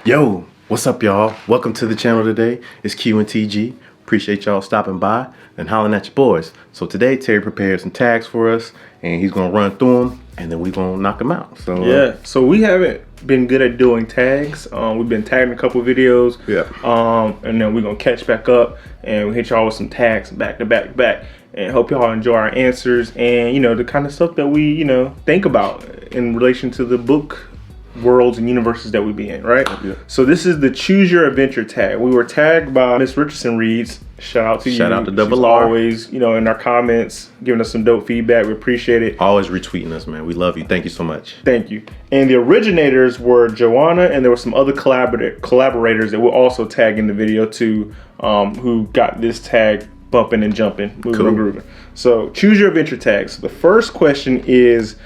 Yo, what's up, y'all? Welcome to the channel today. It's Q and TG. Appreciate y'all stopping by and hollering at your boys. So today, Terry prepared some tags for us, and he's gonna run through them, and then we're gonna knock them out. So yeah, so we haven't been good at doing tags. We've been tagging a couple videos. Yeah. And then we're gonna catch back up and we hit y'all with some tags back to back to back. And hope y'all enjoy our answers and the kind of stuff that we think about in relation to the book worlds and universes that we be in, right? Yeah. So this is the Choose Your Adventure tag. We were tagged by Miss Richardson Reads. Shout out to you. Shout out to Double She's R. always, in our comments, giving us some dope feedback. We appreciate it. Always retweeting us, man. We love you. Thank you so much. Thank you. And the originators were Joanna, and there were some other collaborators that we'll also tag in the video too, who got this tag bumping and jumping, moving and grooving. So choose your adventure tags. The first question is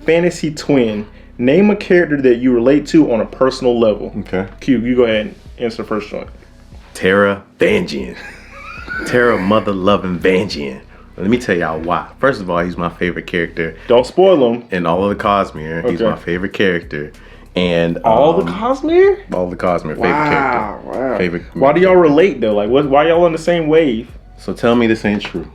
fantasy twin. Name a character that you relate to on a personal level. Okay. Q, you go ahead and answer the first one. Tara Vangian. Tara mother-loving Vangian. Let me tell y'all why. First of all, he's my favorite character. Don't spoil him. In all of the Cosmere, he's my favorite character. And all the Cosmere? All the Cosmere, favorite character. Wow. Favorite. Why do y'all relate though? Like, why y'all on the same wave? So tell me this ain't true.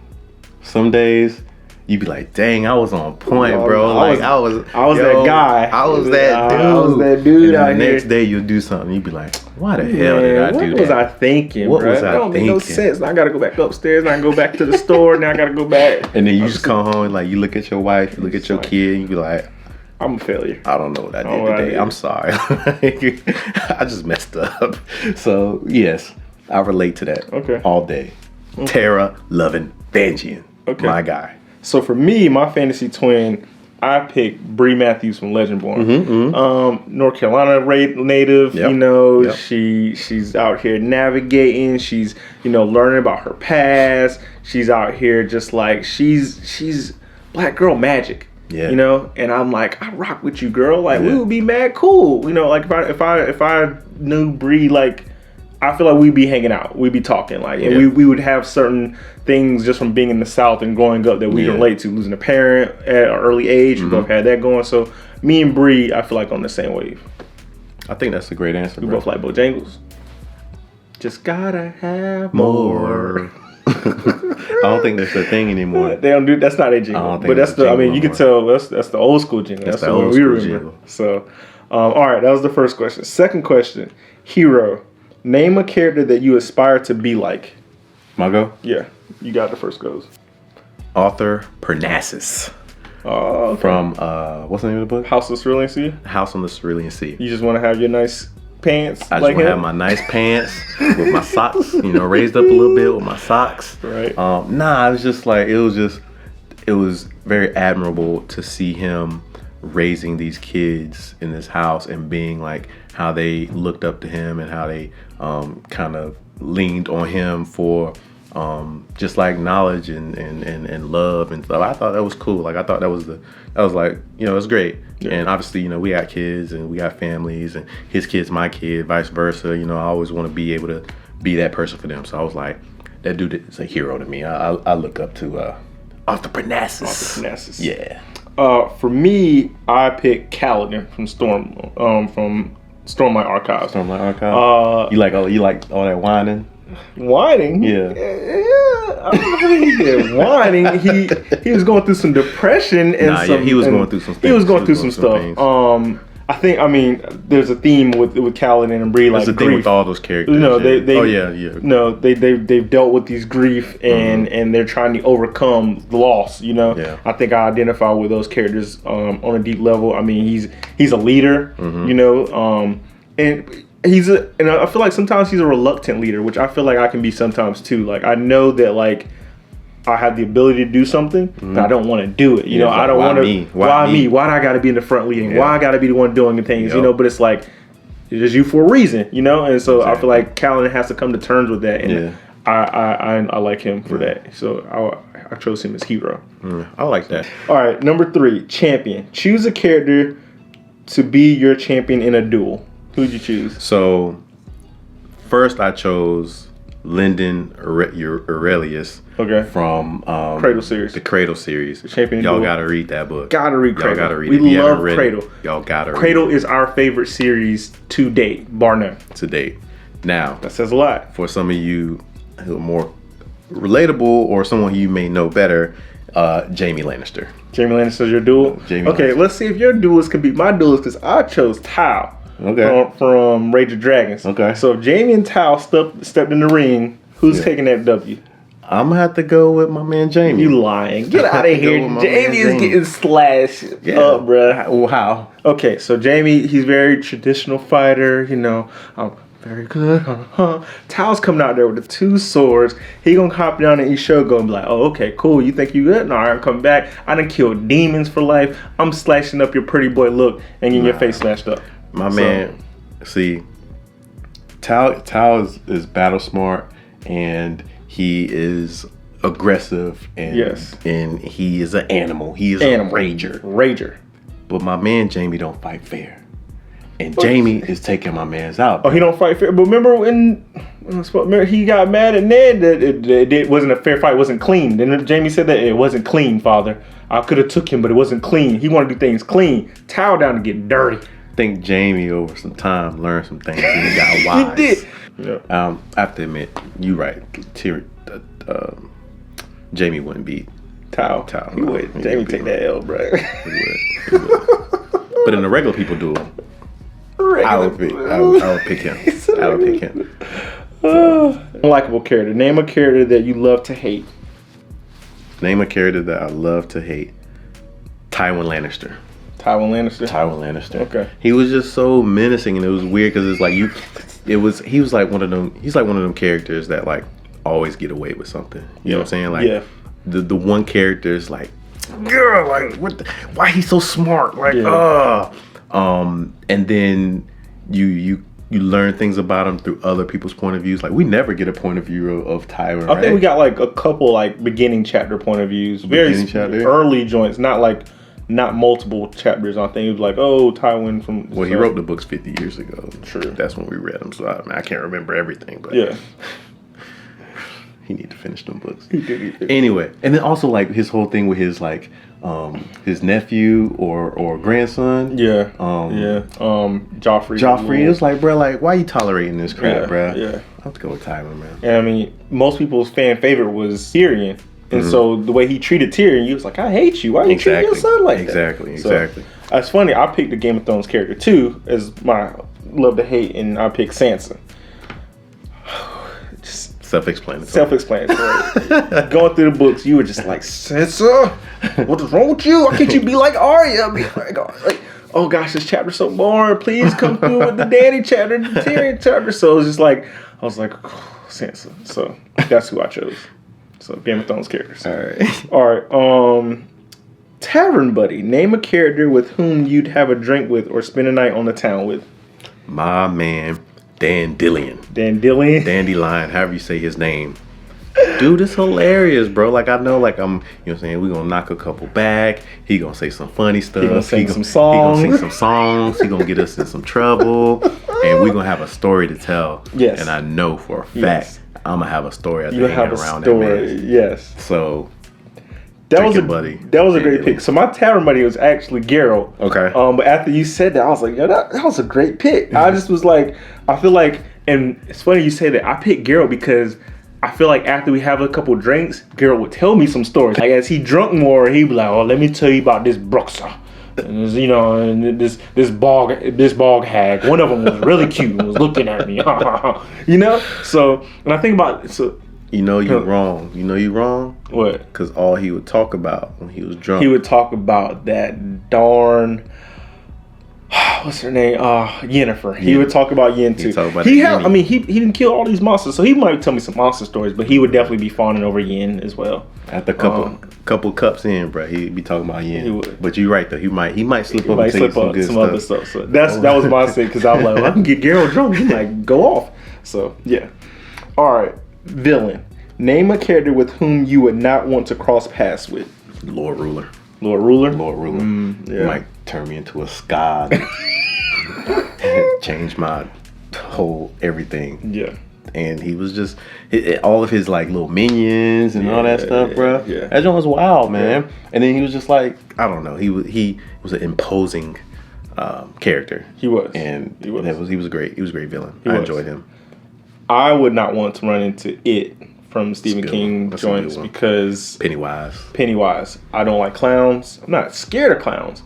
Some days you be like, dang, I was on point, bro. I was that guy. I was that dude. I was that dude out and the here. next day you'll do something. You be like, why the hell did I do that? What was I thinking, What bro? was I That don't make no thinking? sense. Now I gotta go back upstairs. Now I go back to the store. Now I gotta go back. And then you just come home and like you look at your wife, you look at your kid, and you be like, I'm a failure. I don't know what I did today. I'm sorry. I just messed up. So yes, I relate to that. Okay. All day. Tara loving Vangian. Okay. My guy. So for me, my fantasy twin, I picked Bree Matthews from Legendborn. North Carolina native. Yep. She's out here navigating. She's learning about her past. She's out here just like she's black girl magic. Yeah. And I'm like, I rock with you, girl. Like we would be mad cool. Like if I knew Bree, like I feel like we'd be hanging out. We'd be talking, and we would have certain things just from being in the South and growing up that we can relate to. Losing a parent at an early age, we both had that going. So me and Bree, I feel like on the same wave. I think that's a great answer. We both like Bojangles. Just gotta have more. I don't think that's a thing anymore. They don't do. That's not a jingle, but that's the. I mean, you can tell that's the old school jingle. That's the old school jingle. So, all right, that was the first question. Second question: hero. Name a character that you aspire to be like. My go? Yeah, you got the first goes. Arthur Parnassus. Okay. From what's the name of the book? House of Cerulean Sea. House on the Cerulean Sea. You just want to have your nice pants. I just want to have my nice pants with my socks, raised up a little bit with my socks. Right. It was just like it was very admirable to see him raising these kids in this house and being like how they looked up to him and how they kind of leaned on him for just like knowledge and love and stuff. I thought that was cool. Like I thought that was it was great. Yeah. And obviously, we got kids and we got families and his kid's my kid, vice versa. I always want to be able to be that person for them. So I was like, that dude is a hero to me. I look up to Arthur Parnassus. Arthur Parnassus. Yeah. For me, I picked Kaladin from Stormlight Archives. Stormlight Archives. You like all that whining? Whining? Yeah. I don't know how he did whining. He was going through some depression and he was going through some things. He was going through some stuff. I mean, there's a theme with Kaladin and Bree. There's a theme with all those characters. They've dealt with these grief and they're trying to overcome the loss. Yeah. I think I identify with those characters on a deep level. I mean, he's a leader. And I feel like sometimes he's a reluctant leader, which I feel like I can be sometimes too. Like I know that like I have the ability to do something, but I don't want to do it. I don't want to. Why me? Why do I got to be in the front leading? Why I got to be the one doing the things? But it's like it's just you for a reason, And so I feel like Kaladin has to come to terms with that, and I like him for that. So I chose him as hero. I like that. All right, number 3, champion. Choose a character to be your champion in a duel. Who'd you choose? So first I chose Lyndon Aurelius. Okay. From Cradle series. The Cradle series. Champion Y'all Duel. gotta read that book. Gotta read Cradle. Y'all gotta read we it. If you love haven't read Cradle. It, y'all gotta read Cradle it. is our favorite series to date, bar none. To date. Now, that says a lot. For some of you who are more relatable or someone you may know better, Jaime Lannister. Jaime Lannister's your duel? Jaime okay, Lannister. Let's see if your duelist can beat my duelist, because I chose Tao. Okay. From Rage of Dragons. Okay. So if Jaime and Tao stepped in the ring, who's taking that W? I'm gonna have to go with my man Jaime. You lying. Get out of here. Jaime is getting slashed up, bruh. Well, how? Okay, so Jaime, he's very traditional fighter, you know. Very good. Tao's coming out there with the 2 swords. He gonna hop down and eat Shogo and be like, oh, okay, cool. You think you good? No, I'm coming back. I done killed demons for life. I'm slashing up your pretty boy look and getting your face smashed up. My man, see, Tao is battle smart and he is aggressive and and he is an animal. He is a rager. But my man Jaime don't fight fair. And Jaime is taking my man's out. Oh, he don't fight fair. But remember when he got mad at Ned that it wasn't a fair fight, it wasn't clean. Then Jaime said that it wasn't clean, father. I could have took him, but it wasn't clean. He wanted to do things clean. Tao down to get dirty. I think Jaime over some time learned some things and he got wise. He did. Yeah. I have to admit, you're right. Jaime wouldn't beat Tao. He would. Jaime take that L, bro. He would. But in a regular people duel, I would pick him. I would pick him. Unlikable character. Name a character that you love to hate. Name a character that I love to hate. Tywin Lannister. Tywin Lannister. Tywin Lannister. Okay. He was just so menacing, and it was weird because it's like he was like one of them. He's like one of them characters that like always get away with something. You know what I'm saying? Like the one character is like, girl, like why he's so smart? Like, and then you learn things about him through other people's point of views. Like we never get a point of view of Tywin. I think we got like a couple like beginning chapter point of views, very early joints, not multiple chapters. I think it was like, oh, Tywin from. Well, he wrote the books 50 years ago. True. That's when we read them. So I can't remember everything, but yeah. He need to finish them books. He did. Anyway, and then also like his whole thing with his like his nephew or grandson. Joffrey. It was like, bro, like why you tolerating this crap, bro? Yeah. I have to go with Tywin, man. And I mean, most people's fan favorite was Tyrion. And so the way he treated Tyrion, he was like, I hate you. Why are you treating your son like that? Exactly. So, it's funny, I picked the Game of Thrones character too as my love to hate, and I picked Sansa. Just self-explanatory. Going through the books, you were just like, Sansa, what's wrong with you? Why can't you be like Arya? Be like, oh gosh, this chapter's so boring. Please come through with the Dany chapter, the Tyrion chapter. So it was just like, I was like, oh, Sansa. So that's who I chose. So Game of Thrones characters. All right. Tavern buddy. Name a character with whom you'd have a drink with or spend a night on the town with. My man, Dandelion. Dandelion, however you say his name. Dude, it's hilarious, bro. Like I know, like I'm, you know what I'm saying, we're gonna knock a couple back. He gonna say some funny stuff. He gonna sing some songs. He gonna sing some songs. He gonna get us in some trouble. And we're gonna have a story to tell. Yes. And I know for a fact I'm gonna have a story at the end around that man. Yes. So that was a great pick. So my tavern buddy was actually Geralt. Okay. But after you said that, I was like, yeah, that was a great pick. I just was like, I feel like, and it's funny you say that. I picked Geralt because I feel like after we have a couple drinks, Geralt would tell me some stories. Like as he drunk more, he'd be like, "Oh, let me tell you about this Bruxa, and you know, and this bog hag. One of them was really cute and was looking at me, you know." So when I think about you're wrong. You know you're wrong. What? Because all he would talk about when he was drunk, he would talk about that darn. What's her name? Yennefer. He would talk about Yen too. He didn't kill all these monsters, so he might tell me some monster stories, but he would definitely be fawning over Yen as well. After a couple cups in, bro, he'd be talking about Yen. He would. But you're right though. He might slip up and take some good stuff. Other stuff. So that was my say because I was like, well, I can get Geralt drunk. He might go off. So yeah. All right, villain. Name a character with whom you would not want to cross paths with. Lord Ruler. Yeah. Might turn me into a Scot. Change my whole everything. Yeah. and he was just all of his like little minions and all that stuff, bro. Yeah. That joint was wild, man. And then he was just like, I don't know, he was an imposing character. He was, and he was a great villain. I enjoyed him. I would not want to run into it from Stephen King joints because Pennywise. I don't like clowns. I'm not scared of clowns.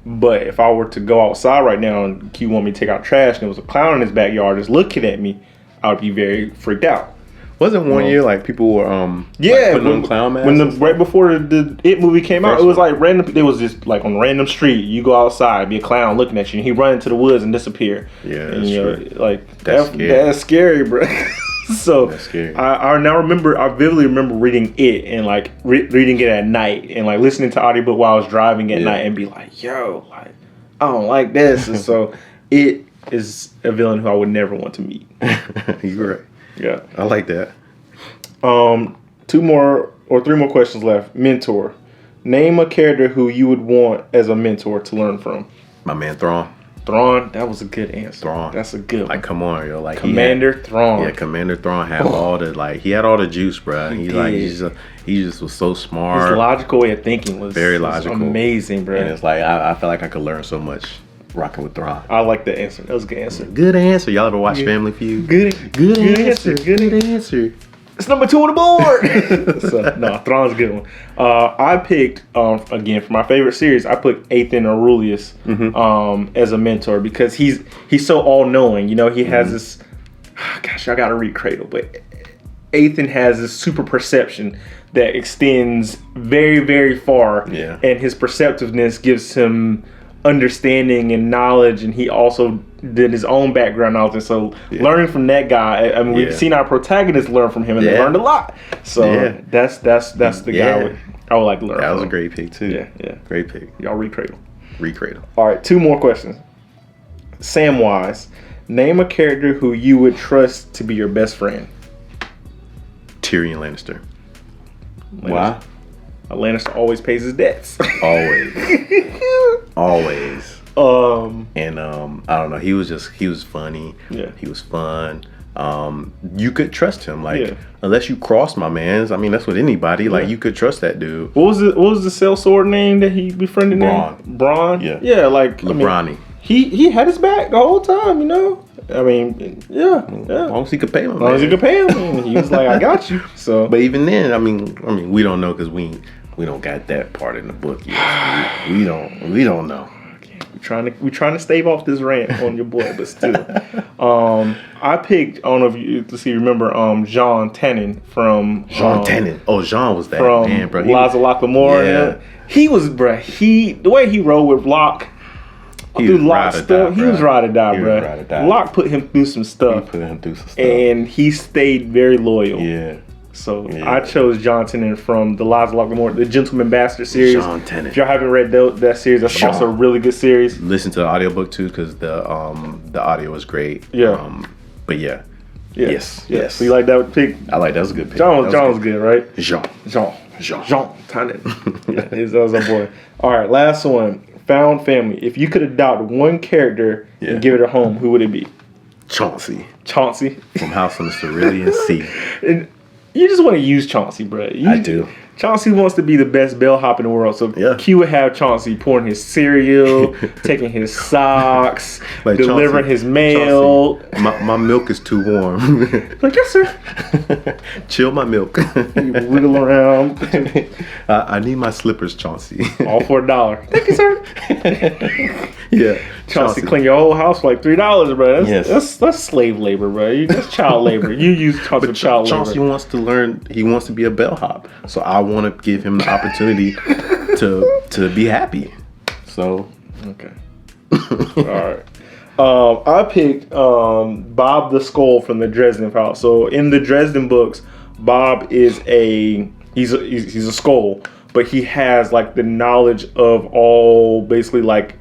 But if I were to go outside right now and Q want me to take out trash and there was a clown in his backyard just looking at me, I would be very freaked out. Wasn't one year like people were putting on clown masks? Right before the It movie came out, it was like random. It was just like on a random street. You go outside, be a clown looking at you, and he run into the woods and disappear. Yeah, that's true. Like that's scary, bro. So that's scary. I vividly remember reading it and like reading it at night and like listening to audiobook while I was driving at night and be like, yo, like I don't like this. And so it is a villain who I would never want to meet. You're right. Yeah, I like that. 3 more questions left. Mentor. Name a character who you would want as a mentor to learn from. My man Thrawn. Thrawn, that was a good answer. Thrawn. That's a good one. Like, come on, yo. Like Commander Thrawn. Yeah, Commander Thrawn had all the he had all the juice, bro. He just was so smart. His logical way of thinking was very logical, amazing, bro. And it's like I feel like I could learn so much rocking with Thrawn. I like that answer. That was a good answer. Good answer. Y'all ever watch Family Feud? Good answer. Good answer. It's number 2 on the board. So no, Thrawn's a good one. I picked again for my favorite series. I put Ethan Aurelius as a mentor because he's so all knowing. You know, he has this. Gosh, I gotta read Cradle, but Ethan has this super perception that extends very, very far. Yeah. And his perceptiveness gives him understanding and knowledge, and he also did his own background knowledge. And so learning from that guy, I mean, we've seen our protagonists learn from him, and they learned a lot. So that's the guy I would like to learn. That was from. a great pick too. Yeah. Great pick. Y'all read Cradle. All right, 2 more questions. Samwise. Name a character who you would trust to be your best friend. Tyrion Lannister. Why? A Lannister always pays his debts. Always. And I don't know. He was funny. Yeah. He was fun. You could trust him. Like unless you cross my man's. I mean, that's with anybody. Like you could trust that dude. What was the sellsword name that he befriended? Braun. Yeah. Yeah. Like Lebrani. He had his back the whole time. You know. I mean, yeah. As long as he could pay him. And he was like, I got you. So, but even then, I mean, we don't know because we don't got that part in the book yet. We don't know. We're trying to stave off this rant on your boy, but still. I picked. I don't know if you remember Jean Tannen from Tannen. Oh, Jean was that from man, bro. Liza Locklemore. Yeah. He was, bro. The way he rode with Locke. He was ride or die, bro. Locke put him through some stuff. And he stayed very loyal. Yeah. So I chose John Tannen from the Liza Locklemore, the Gentleman Bastard series. John Tannen. If y'all haven't read that series, that's also a really good series. Listen to the audiobook too, because the audio is great. Yeah. But yeah. Yes. So you like that pick? I like that. Was a good pick. John was good, right? Jean Tannen. That was our boy. All right, last one. Found family. If you could adopt one character and give it a home, who would it be? Chauncey. From House on the Cerulean Sea. And you just want to use Chauncey, bro. I do. Chauncey wants to be the best bellhop in the world. So Q would have Chauncey pouring his cereal, taking his socks, like delivering his mail. Chauncey, my milk is too warm. Like, yes, sir. Chill my milk. You wiggle around. I need my slippers, Chauncey. All for $1. Thank you, sir. Yeah. Chauncey clean your whole house for like $3, bro. That's slave labor, bro. That's child labor. You use Chauncey for child labor. Chauncey wants to learn. He wants to be a bellhop. So I want to give him the opportunity to be happy. So okay. All right. I picked Bob the Skull from the Dresden Files. So in the Dresden books, Bob is he's a skull, but he has like the knowledge of all, basically like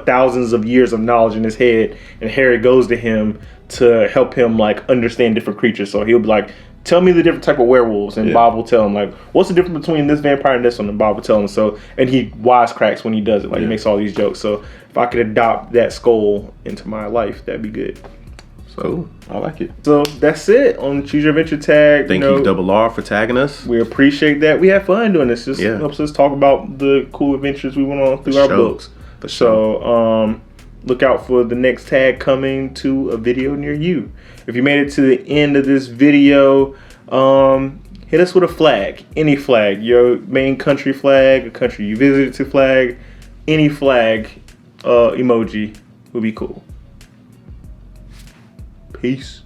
thousands of years of knowledge in his head, and Harry goes to him to help him like understand different creatures. So he'll be like, tell me the different type of werewolves, and Bob will tell him like, what's the difference between this vampire and this one, and Bob will tell him. So, and he wisecracks when he does it, like he makes all these jokes. So if I could adopt that skull into my life, that'd be good. So I like it. So that's it on Choose Your Adventure Tag. Thank you, Double R, for tagging us. We appreciate that. We had fun doing this. Just helps us talk about the cool adventures we went on through our books. So look out for the next tag coming to a video near you. If you made it to the end of this video, hit us with a flag. Any flag. Your main country flag, a country you visited to flag. Any flag emoji would be cool. Peace.